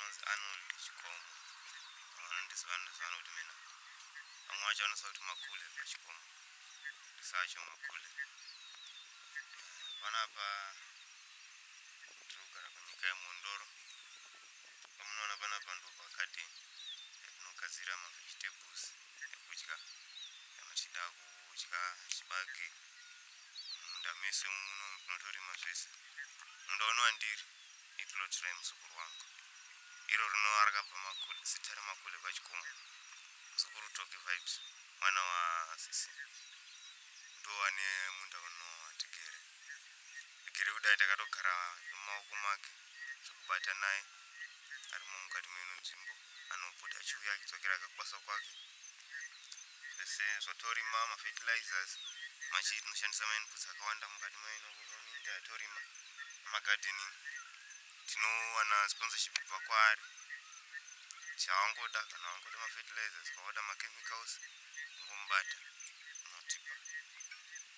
anonzi Arnold Chikomo vanondizivana kuti mina vamwe vacho vanoziva kuti Makule pachikomo ndisacho Makule panapa ndinogara kunyika yeMondoro pamunoona panapa ndo pagadheni yatinogadzira mavegetables ekudya kana tichida kudya chibage munda mese muno tinotorima zvese munda unowandiri iplot remuzukuru wangu iro rinova rakabva Makule zita reMakule pachikomo muzukuru Toki Vibes mwana wasisi ndo ane munda unowatigere tigere kudai takatogara mumaoko make zvekubata naye arimo mukati meno nzvimbo anobuda achiuya achidzokera akakubasa kwake zvese zvatorima mafertilizers machi tinoshandisa mainputs akawanda mukati meno kunominda yatorima nemagardening tinowana sponsorship kubva kwaari chawangoda kana wangoda mafertilizers kawoda machemicals ngomubata unotipa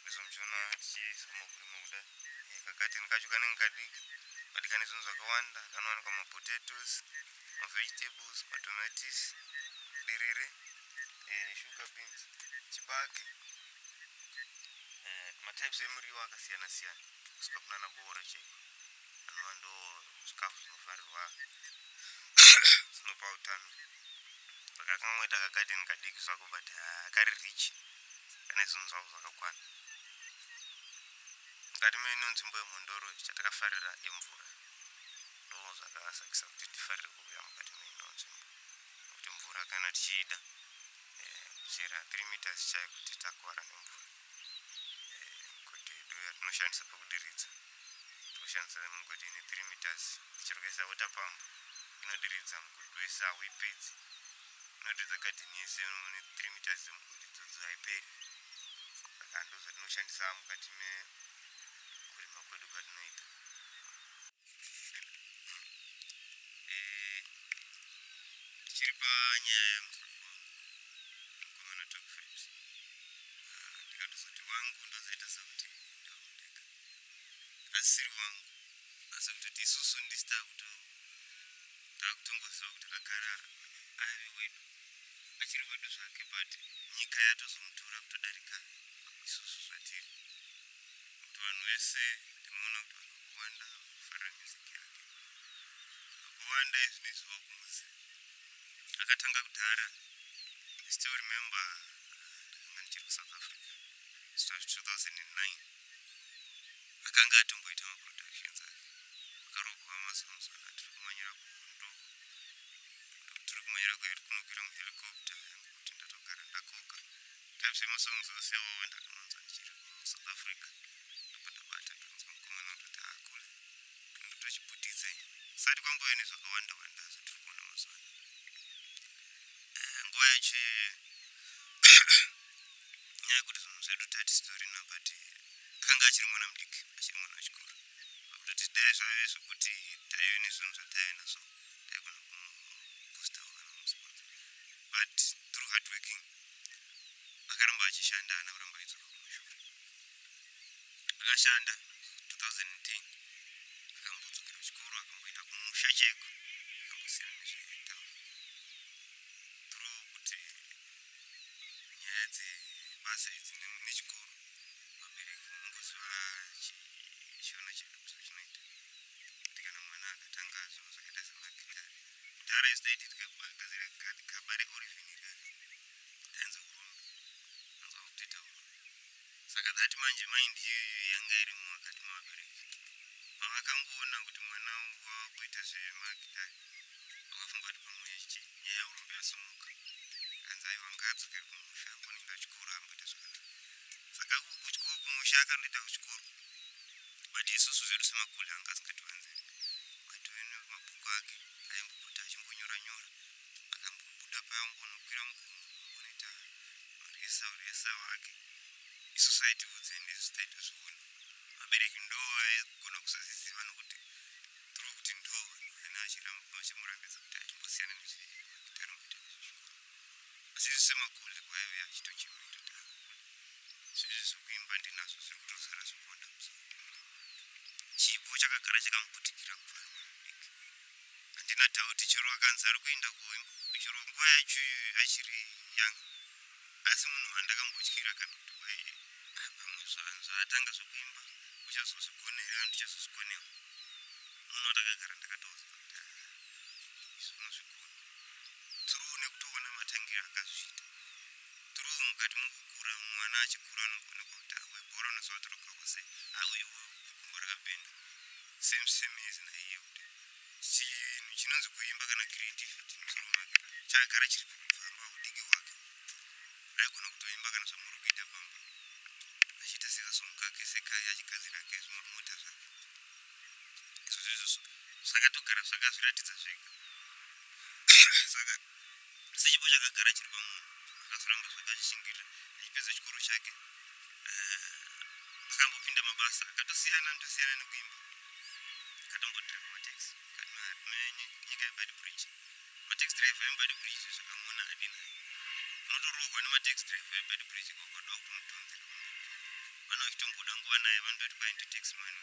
ndizvo muchiona tichisama kurima kudai kagarden kacho kanenge kadiki but kane zvinhu zvakawanda kanowanikwa mapotatoes mavegetables matomatis derere sugar beans chibage matypes emuriwo akasiyana siyana kusvika kunana boora chaiko anova ndo zvikafu zvinofarirwa zvinopa utano saka akangoita kagarden kadiki zvako but kari rich kana zvinhu zvavo zvakakwana mukati meno nzvimbo yeMondoro chatakafarira yemvura ndo zvakasakisa kuti tifarire kuuya mukati meno nzvimbo nokuti mvura kana tichida kuchera 3 meters chayo kuti takwara nemvura migodhi yedu yatinoshandisa pakudiridza tinoshandisa migodhi ine 3 meters tichirikuisa water pump inodiridza mugodhi wese hauipedzi inodiridza gadheni yese mune 3 meters dzemugodhi idzodzo haiperi saka ndo zvatinoshandisa mukati mekurima kwedu kwatinoita tichiri panyaya yemuzukuru wangu mukomana Toki Vibes ndikatozoti wangu ndozoita sekuti ndamudeka asiri wangu asi kutoti isusu ndisi takutongoziva kuti agara ave wedu achiri wedu zvake but nyika yatozomutora kutodarika isusu zvatiri kuti vanhu vese tinoona kuti vanhu vakawanda vanofarira music yake vakawanda izvinoizwa kumuzi akatanga kudhara I still remember ndakanga ndichiri kuSouth Africa it was 2009 akanga atomboita maproductions ake akarogwa masonzwana tiri kumanyira kuhondo tiri kumanyira kwedu kunokwira muhelicopter yangu kuti ndatogara ndakoka types yemasongs ose awawo ndakamanzwa ndichiri kuSouth Africa ndobva ndabata ndonzwa mukomana kutoti akule ndotochibuditse sati kwambouya nezvakawanda wanda zvatiri kuona mazuva ano nguva yacho nyaya yekuti zvinhu zvedu tatistorina but akanga achiri mwana mudiki achiri mwana wechikoro kutoti dai zvave zvokuti taive nezvinhu zvataive nazvo taigona kumuboosta kana kumusponsor but through hard working akaramba achishanda haana kuramba achidzora kumushure akashanda 2010 akambodzokera kuchikoro akamboita kumusha chaiko akambosiyana nezvetauni through kuti nyaya dzebasa idzi nechikoro vabereki vanongoziva chiona chedu kuti chinoita kuti kana mwana akatanga zvinhu zvakaita semagitari kudhara isu taiti tikagadzira gaba reorivhini tainze urombe anzwa kutoita urombe saka that manje maindi yanga irimo akati mavabereki pavakangoona kuti mwana wakuita zvemagitari vakafunga kuti pamwe nyaya yeurombe yasimuka kanzi aiwa ngaadzokere kumusha amboninga chikoro amboita zvakanaka saka kutya kumusha akandoita kuchikoro but isusu zvedu seMakule anga asingatiwanziri waitoene mabhuku ake aimbopota achimbonyora nyora akambobuda paambonokwira mugomo ambonoita maresa wake isusu aitiudze ndizvo taitozviona vabereki ndo aigona kusaziziva nokuti through kuti ndo ena achimurambidza kuti achimbosiyana nezvemagitari mboita nezvechikoro asi isu seMakule waive achitochemaita kuti akakule zvizvi zvokuimba ndinazvo zviri kutosara zvokuonda musoro chipo chakagara chakamuputikira kubva ari mwana mudiki handina dhauti chero akanzi ari kuenda kuimba chero nguva yacho achiri yanga asi munhu wandakambotyira kana kuti kwai pamwe zvaatanga zvokuimba uchazozvigonera ndichazozvigonewa munhu watakagara ndakatoziva kuti izvi unozvigona through nekutoona matangiro akazviita through mukati mukukura mwana achikura anogonekwa kuti awe bhora unoziva kuti rokawase auyewo gumbo rakapenda same as naiye kuti chinhu chinonzi kuimba kana creativity musoro make chagara chiri pakufamba udiki hwake aigona kutoimba kana zvamuri kuita pamba achiita sekasomukake sekai achigadzira ke mota zvake izvozvo zvakatogara zvakazviratidza zvega saka sechipo chakagara chiri pamunhu akazoramba zvakachishingirira achipedza chikoro chake akambopinda mabasa akatosiyana ndosiyana nekuimba akatombodhiraivha mataxi nyika yebad bridge mataxi driver yemubad bridge zvakamuona adinayo unotorohwa nemataxi driver yebad bridge kwakada kutomutonzera vana vachitongoda nguva naye vanototi kwaindi taxman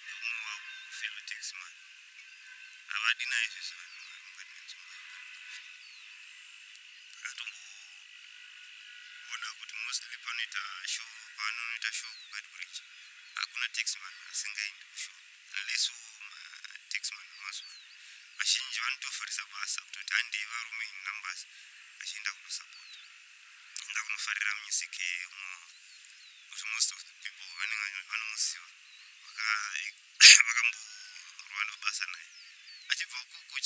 neumwe wavo fellow taxman havadi naye zvese vanhu vari mukati menzvimbo akatomboona kuti mostly panoita show paanonoita show kubad bridge hakuna taxman asingaindi kushow unless taxman wamazuva vazhinji vanotofarisa basa kutoti handei varume in numbers vachienda kunosapota enda kunofarira music yemwavo kuti most of the people vanomuziva vakamborwa nebasa naye achibva ukoko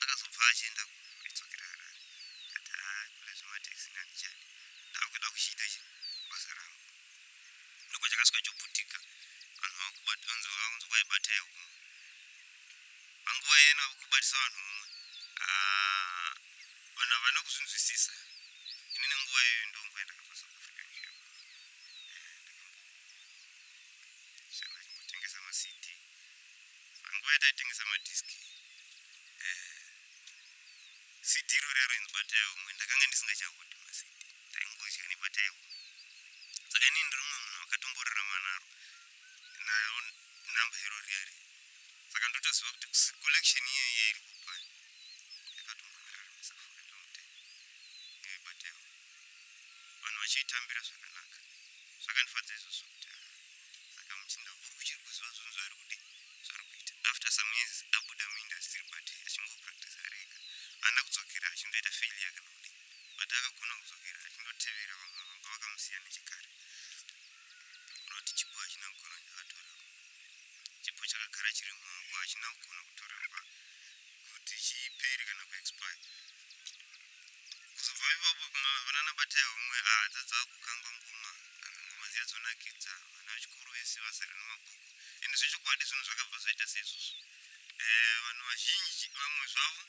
akazobva achienda kudzokera harare kati kule zvemataxi nandichadi ndakuda kuchiita basa rangu ndokwachakasvika choputika vanhu vakunzi kwaibatai umwe panguva yena vakubatisa vanhu umwe vanhu havana kuzvinzwisisa ini nenguva iyoyo ndonguva yandakabva south africa njiyo ndakamboshala chimbotengesa macd panguva yataitengesa madiski cd irori yaroinzi batai umwe ndakanga ndisingachahudi macd ndaingodya nebatai umwe saka inini ndiri umwe munhu wakatomborarama naro nayo namba irori yari saka ndotoziva kuti collection iyoyo iri kupa yakatomboniraramisa fure ndomutenga iwe batai umwe vanhu vachiitambira zvakanaka zvakandifadza izvozvo kuti saka muchinda uri kuchiri kuziva zvinhu zvaari kudi zvari kuita after some years abuda muindustry but achingopractice ari ega haana kudzokera achindoita failure kana kudi but akagona kudzokera achindotevera vamwe vanga vakamusiya nechekare kuna kuti chipo hachina kugona ndakatora chipo chakagara chiri mumaoko hachina kugona kutorerwa kuti chiperi kana kuexpire kuzobva ipapo vanana batai umwe dzadza kukangwa ngoma dziya dzonakidza vana vechikoro vese vasari nemabhuku ende zvechokwadi zvinhu zvakabva zvaita seizvozvo vanhu vazhinji vamwe zvavo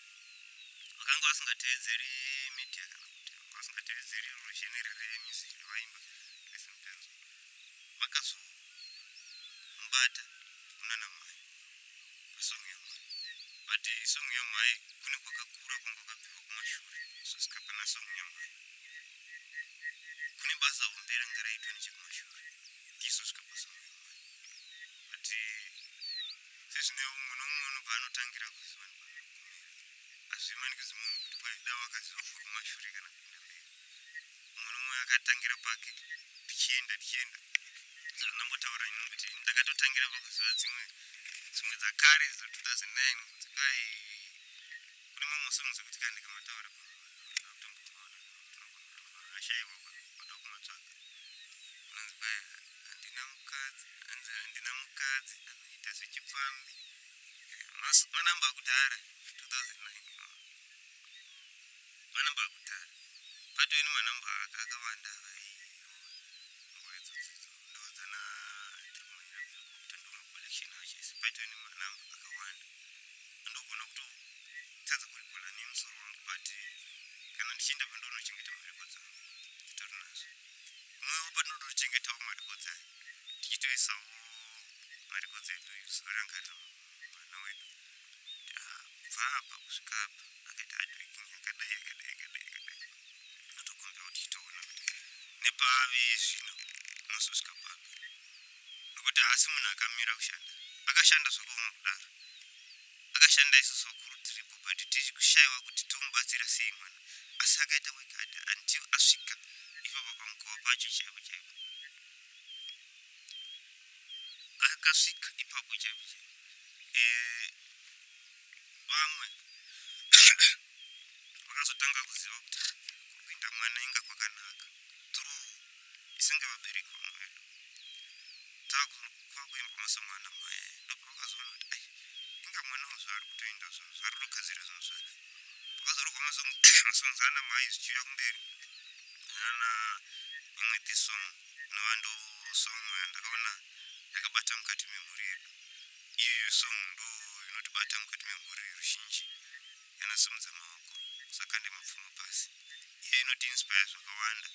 vakanga vasingateedzeri media kana kuti vasingateedzeri rushenere remusic ravaimba resimpenzo vakazomubata kunana mai pasong yamai but song yamai kune kwakakura kwanga kwakabviwa kumashure kusvika pana song yamai kune basa hombe ranga raitwa nechekumashure ndizosvika pasong yamai but sezvine umwe noumwe unobva anotangira kuziva nepanogumira hazvimanikidzi munhu kuti kwaida wakaziva kumashure kana kuenda mberi umwe noumwe akatangira pake tichienda ndambotaura ini kuti ndakatotangira pakuziva dzimwe dzakare dza2009 kuti kwai kune mamwe songs ekuti kana ndikamataura akutombotaura ashayiwa kwada kumatsvaga unonzi kwai handina mukadzi anoita sechipfambi manamba akudhara 2009 manamba akudhara patoini manamba akawanda nguva idzodzidzo ndodzana tirikumanyira helicopter ndomacollection achisi patoini manamba akawanda ndogona kutotadza kurikola nemusoro wangu but kana ndichienda pandonochengeta mareko dzangu nditori nazvo mwewo patinotochengetawo mareko dzayo tichitoisawo mareko dzedu zuva rangari mwana wedu kubva apa kusvika apa akaita adweking yakadai notokumbira kuti chitoona kuti nepave zvino unozosvika papi nokuti haasi munhu akamira kushanda akashanda zvakaoma kudaro akashanda isusu vakuru tiripo but tiri kushayiwa kuti tomubatsira sei mwana asi akaita wekati until asvika ipapo pamukova pacho chaipo chaipo akasvika ipapo chaipo chaipo vamwe vakazotanga kuziva kuti kupinda mwana inga kwakanaka through isinge vabereki vamwe vedu kwakuimba masomwana maya ndopa vakazoona kuti ai inga mwana wozvaari kutoenda zvavo zvari kutogadzira zvinhu zvake pakazorogwa masongs ana mhai zvichiuya kumberi ana imwe thesong inova ndo song yandakaona yakabata mukati memhuri yedu iyoyo song ndo inotibata mukati memhuri ruzhinji yanasimudza maoko saka ndemapfumo pasi iyo inotiinspire zvakawanda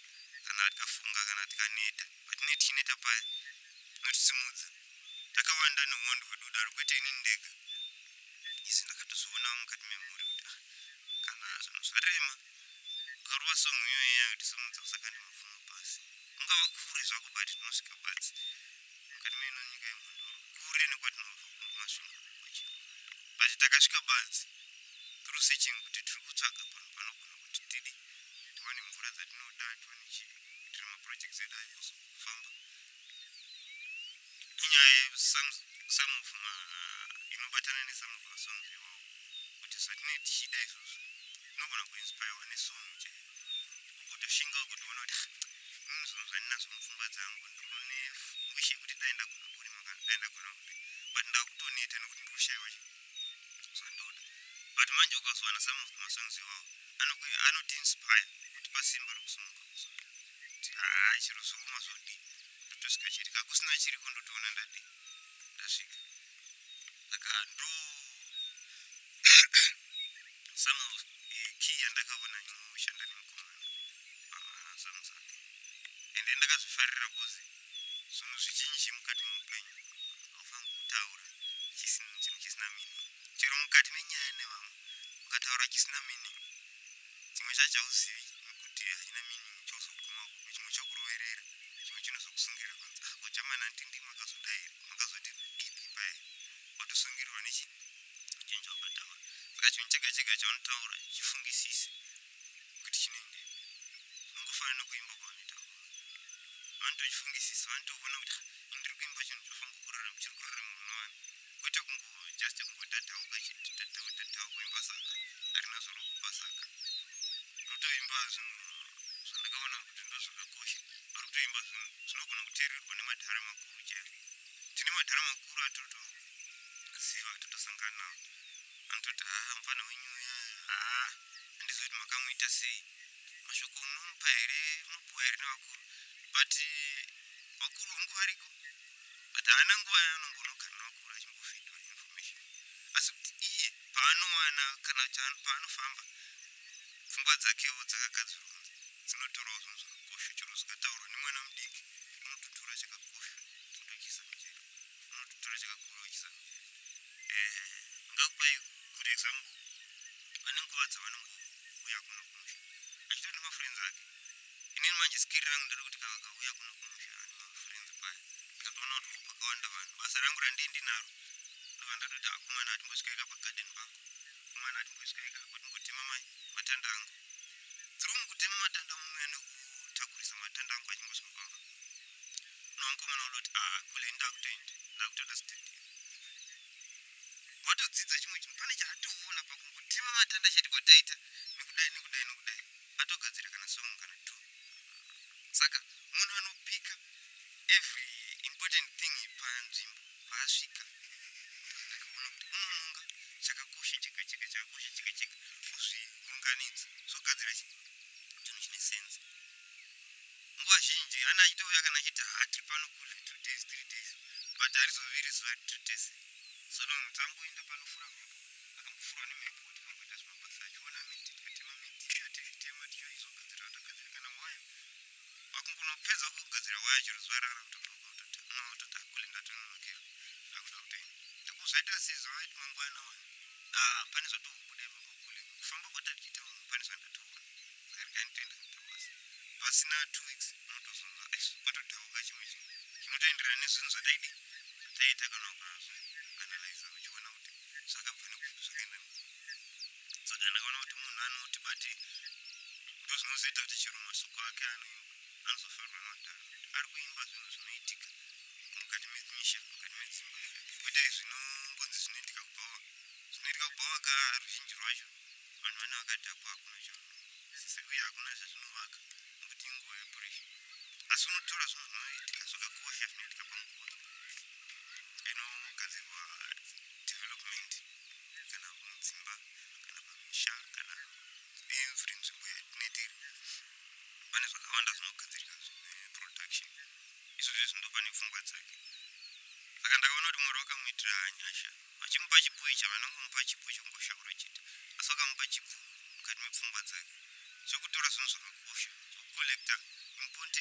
kana tikafunga kana tikaneta patinenge tichineta paya inotisimudza takawanda neuwandu hwedu daro kwete inini ndega izvi ndakatozoona mukati memhuri kuti kana zvinhu zvarema ukarova song iyoyo yayotisimudza saka ndemapfumo pasi ungava kure zvako but tinosvika badzi mukati meno nyika yemhondoro kure nekwatinobva kumasvingo kwacho but takasvika badzi tiri searching kuti tiri kutsvaga panhu panogona kuti tidi tiwane mvura dzatinoda tiwane chii tiri maprojects edu aikuzofamba inyaya some of inobatana nesome of masongs iwawo kuti zvatinenge tichida izvozvo inogona kuinspirewa nesong chaiyo ukutoshinga ukutoona kuti inini zvinhu zvandinazvo mupfungwa dzangu ndinone wish yekuti dai ndagona kurima kana dai ndagona kuti but ndakutoneta nekuti ndiri kushayiwa zvandoda but manje ukazowana some of masongs iwawo anotiinspire kutipa simba rokusimuka kuti chiro zvouma zvodi ndotosvika chiri kakusina chiriko ndotoona ndasvika saka ndo some of key yandakaona inoshanda nemukomana pamasongs ake ende ndakazvifarira bhozi zvinhu zvichinji mukati meupenyu haufaniri kutaura chinhu chisina meaning chero mukati menyaya nevamwe ukataura chisina meaning chimwe chacho hauzivi kuti hachina meaning chozoguma kupi chimwe chokuroverera chimwe chinozokusungirira kunzi ko jamani handindi makazoti bipi paya watosungirirwa nechinhu chinhu chaukataura saka chinhu chega chega chaunotaura chifungisise kuti chinoendei unongofanira nokuimba kwavanotaura vanotochifungisisa vanotoona kuti indiri kuimba chinhu chofanira chiri kurarama unowana kwete just kungodhadhauka chidhadhauka imba saka harina zvorokupa saka rotoimba zvinhu zvandakaona kuti ndo zvakakosha vari kutoimba zvinhu zvinogona kuteererwa nemadhara makuru chaivo tine madhara makuru atotoziva atotosangana nawo anototi mufana wenyu uya handizivi kuti makamuita sei mashoko unomupa here unopuwa here nevakuru but vakuru vangu variko but haana nguva yaanombonogara navakuru achimbofeedwa information asi kuti iye paanowana kana paanofamba pfungwa dzakewo dzakagadzirwa dzinotorawo zvinhu zvakakosha chero zvikataurwa nemwana mudiki unototora chakakosha kutokisa mujeri unototora chakakura uchisa mujeri ngakupai good example vane nguva dzavanongouya kuno kumusha achitori nemafriends ake inini manje skiri rangu ndiri kuti kakauya kuno kumusha ane mafriends paya katoona kuti pakawanda vanhu basa rangu randindinaro ndova ndatoti akomana atimbosvikaika pagarden pangu akomana atimbosvikaika apa tingotema matanda angu through mukutema matanda mumwe nekutakurisa matanda angu achingosvika pamba nomukomana waloti kule ndakutoda studio watodzidza chimwe chinhu pane chaatoona pakungotema matanda chete kwataita nekudai atogadzira kana song kana two saka munhu anopika every important thing panzvimbo paasvika ndakaona kuti unononga chakakosha chega chega uzviunganidza zvogadzira chinhu chine sense nguva zhinji ana achitouya kana achiti tiri pano kule 2 days 3 days but harizoviri zuva 3 days solo tamboenda panofura mhepo akambofurwa nemhepo tikamboita zvimabasa achiona miti tikatema miti atizvitema tichoizogadzira togadzira kana waya pakungonopedza kugadzira waya chero zuva rara kutototi akule ndatononokera ndakuda kutoenda ndokuzvaita sizvo vaiti mangwana wani pane zvotobude pakule kufamba kwatatiita pane zvandatoona saka rikainitoenda kutabasa pasina 2 weeks unotozonza kwatodhauka chimwe chinhu chinotoenderana nezvinhu zvataita kana ukaanalyza uchiona kuti zvakabva anoti bati ndozvinozoita kuti chero masuku ake anozofarwa navatano ari kuimba zvinhu zvinoitika mukati memisha mukati medzimba kwete zvinongonzi zvinoitika kubhawa ruzhinji rwacho vanhu vane vakadhakwa hakuna uye hakuna zvazvinovaka nokuti inguva yepuresha asi unotora zvinhu zvinoitika zvakakosha zvinoitika panguva inogadzirwa development kana mudzimba kana pamisha kana every nzvimbo yatinetiri pane zvakawanda zvinogadzirika zvineproduction izvozvo zvindopa nepfungwa dzake saka ndakaona kuti mwari wakamuitira nyasha vachimupa chipo ichi havanongomupa chipo chekungoshaura chete asi vakamupa chipo mukati mepfungwa dzake chokutora zvinhu zvakakosha chokucollecta important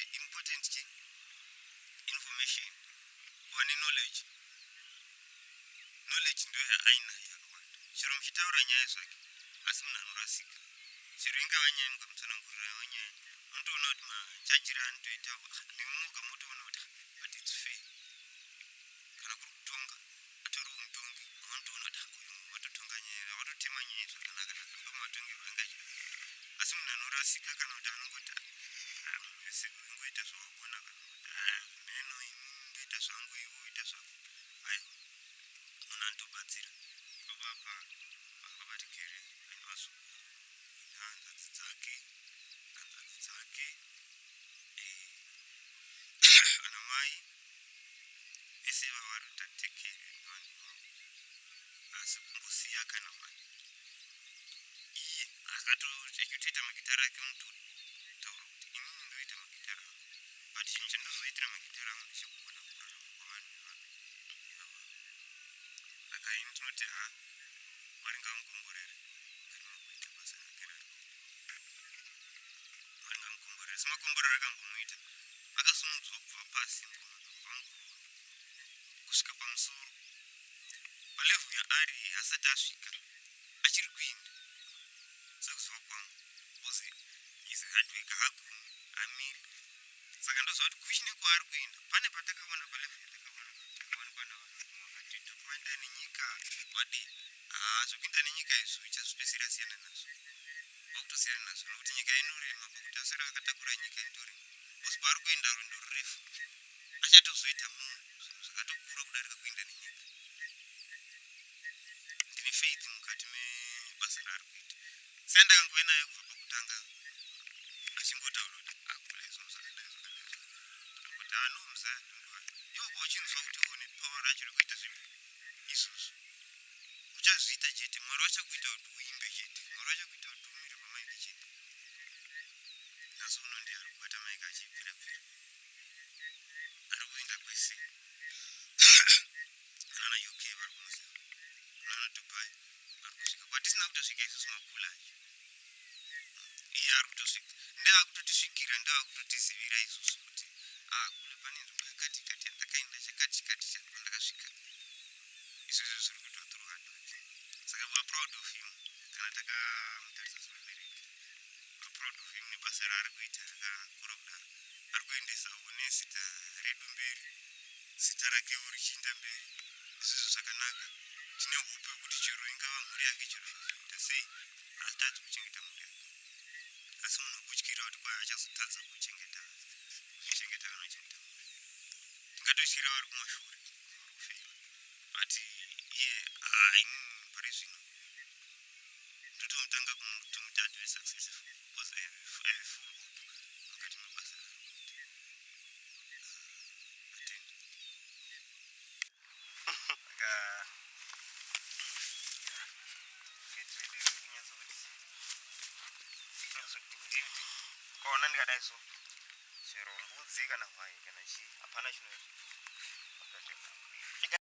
information kuva neknowledge ndiyo yaainayo yakawanda chero muchitaura nyaya zvake asi munhu anorasika chero ingava nyaya mukamutsanangurira wanyaya unotoona kuti machajiri anotoitawo nemumoga motoona kuti but it's fair kana kuri kutonga atoriwo mutongi anotoona kuti uyu watotonga nyaya watotema nyaya zvakanaka ndomatongerwo angachida asi munhu anorasika kana kuti anongoti munhu wese ungoita zvawaona kana kuti meno ingoita zvangu iwo ita zvako aiwa munhu anotobatsira ikopapa pangabatikire anyamazukuru nehanzvadzi dzake ana mai vese vavari kutatekere vanhu vavo asi kumbosiya kana mwana iye akatotoita magitara ake unototaura kuti inini ndoita magitara angu but chinhu chandozoitira magitara angu ndechekugona kurarama kwavanhu saka ini tinoti mwari ngamukomborere kati mukuita basa rake mwari ngamukomborere semakomborero akambomuita akasumudzwa kubva pasi kusvika pamusoro palevhu yaari asati asvika achiri kuinda sekuziva kwangu uzi izi hardwork hagumi amiri saka ndoziva kuti kuchine kwaari kuenda pane patakaona palevhu yatakawanikwa navanhu vakati tokuenda nenyika wadii zvokuenda nenyika izvi uchazvipesera siyana nazvo wakutosiyana nazvo nokuti nyika inorema pakuti aswera akatakura nyika indorema uzi paari kuenda rwendo rurefu achatozoita munhu zvinhu zvakatokura kudarika kuenda nenyika ndine faith mukati mebasa raari kuita sei ndakangove naye kubva pakutanga achingotaura kuti akule zvinhu zvakadai akangoti no muzaya dondoari iwo pauchinzwa kuti uone pawa racho rekuita zvinhu izvozvo uchazviita chete mwari vachakuita kuti uimbe chete mwari vachakuita kuti umire pamaindi chete nhasi uno ndiye ari kubata maika achibvirabvira ari kuenda kwese anana UK vari kumuziva anana Dubai vari kusvika kwatisina kutosvika isusu makula acho iye ari kutosvika ndeakutotisvikira ndeakutotizivira isusu kuti kule pane nzvimbo yakati kati yandakaenda chakati kati pandakasvika izvozvo zviri kutothrough hard work saka we are proud of him kana takamutarisa sevabereki we are proud of him nebasa raari kuita rakakura kudaro ari kuendesawo nezita redu mberi zita rakewo richienda mberi izvozvo zvakanaka tine hope yekuti chero ingava mhuri yake chero zvazoita sei hatadzi kuchengeta mhuri yake asi munhu wekutyira kuti kwai achazotadza kuchengeta kana kuchengeta mhuri tingatotyira vari kumashure vari kufeila but iye inini pari zvino ndotomutanga kumuti adive successful because I have full hope mukati mebasa kwaona ndikadai so chero mbudzi kana hwai kana chii hapana chinoita